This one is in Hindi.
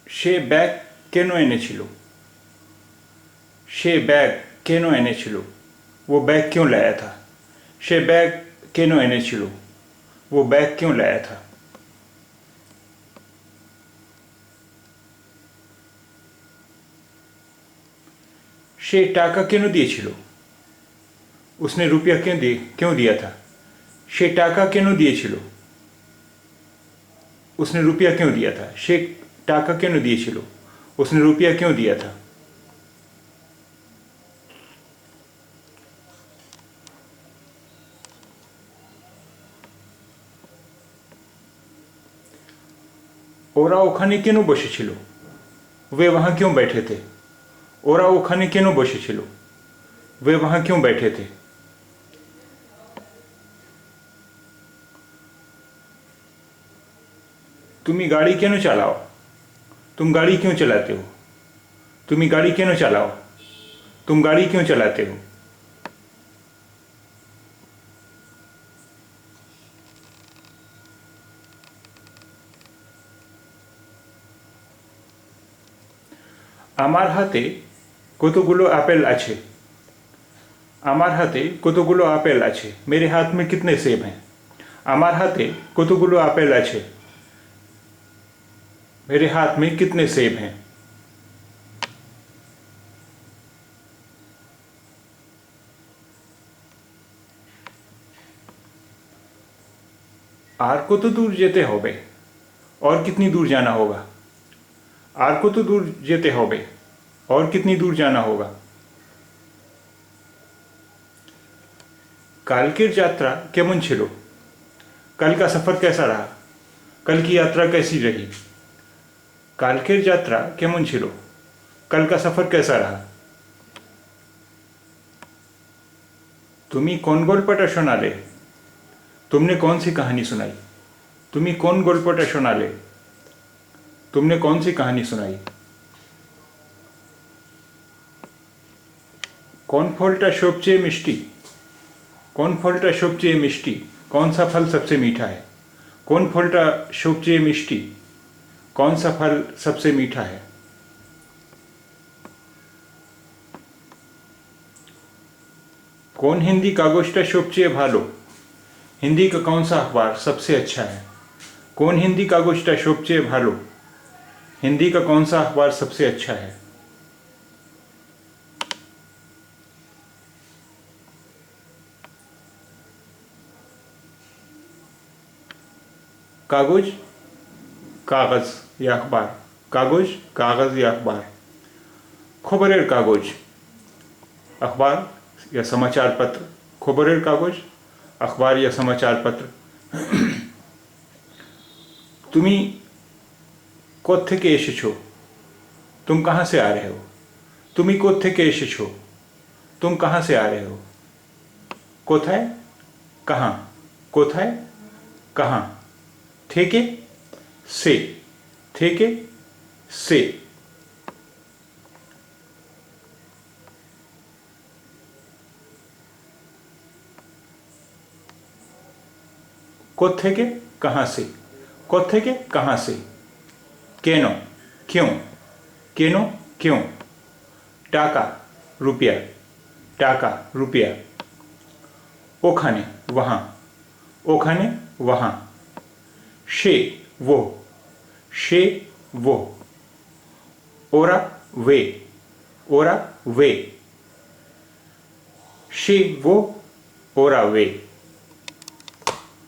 সে ব্যাগ কেন এনেছিল? সে ব্যাগ কেন এনেছিল? वो बैग क्यों लाया था? সে ব্যাগ কেন এনেছিল? वो बैग क्यों लाया था? সে টাকা কেন দিয়েছিল? उसने रुपया क्यों दिया था? সে টাকা কেন দিয়েছিল? उसने रुपया क्यों दिया था? সে টাকা কেন দিয়েছিল? उसने रुपया क्यों दिया था? ওরা ওখানে কেন বসেছিল? वे वहाँ क्यों बैठे थे? ওরা ওখানে কেন বসেছিল? वे वहाँ क्यों बैठे थे? তুমি গাড়ি কেন চালাও? तुम गाड़ी क्यों चलाते हो? তুমি গাড়ি কেন চালাও? तुम गाड़ी क्यों चलाते हो? আমার হাতে কতগুলো আপেল আছে? আমার হাতে কতগুলো আপেল আছে? मेरे हाथ में कितने सेब हैं? আমার হাতে কতগুলো আপেল আছে? मेरे हाथ में कितने सेब हैं? আর কত দূর যেতে হবে? और कितनी दूर जाना होगा? আর কত দূর যেতে হবে? और कितनी दूर जाना होगा? কালকের যাত্রা কেমন ছিল? कल का सफ़र कैसा रहा? कल की यात्रा कैसी रही? কালকের যাত্রা কেমন ছিল? कल का सफ़र कैसा रहा? তুমি কোন গল্পটা শোনালে? तुमने कौन सी कहानी सुनाई? তুমি কোন গল্পটা শোনালে? तुमने कौन सी कहानी सुनाई? কোন ফলটা সবচেয়ে মিষ্টি? কোন ফলটা সবচেয়ে মিষ্টি? कौन सा फल सबसे मीठा है? কোন ফলটা সবচেয়ে মিষ্টি? कौन सा फल सबसे मीठा है? कौन हिंदी कागजটা সবচেয়ে ভালো? हिंदी का कौन सा अखबार सबसे अच्छा है? कौन हिंदी कागजটা সবচেয়ে ভালো? हिंदी का कौन सा अखबार सबसे अच्छा है? कागज कागज या अखबार, कागज कागज या अखबार, खबरेर कागज अखबार या समाचार पत्र, खबरेर कागज अखबार या समाचार पत्र। তুমি কোত্থেকে এসেছো? तुम कहाँ से आ रहे हो? তুমি কোত্থেকে এসেছো? तुम कहाँ से आ रहे हो? কোথায়? कहाँ? কোথায়? कहाँ? থেকে? से? থেকে? से? কোত্থেকে? कहाँ से? কোত্থেকে? कहाँ से? কেন? क्यों? কেন? क्यों? টাকা रुपया, টাকা रुपया। ওখানে वहाँ, ওখানে वहाँ। সে वो, সে वो। ওরা वे, ওরা वे। সে वो, ওরা वे।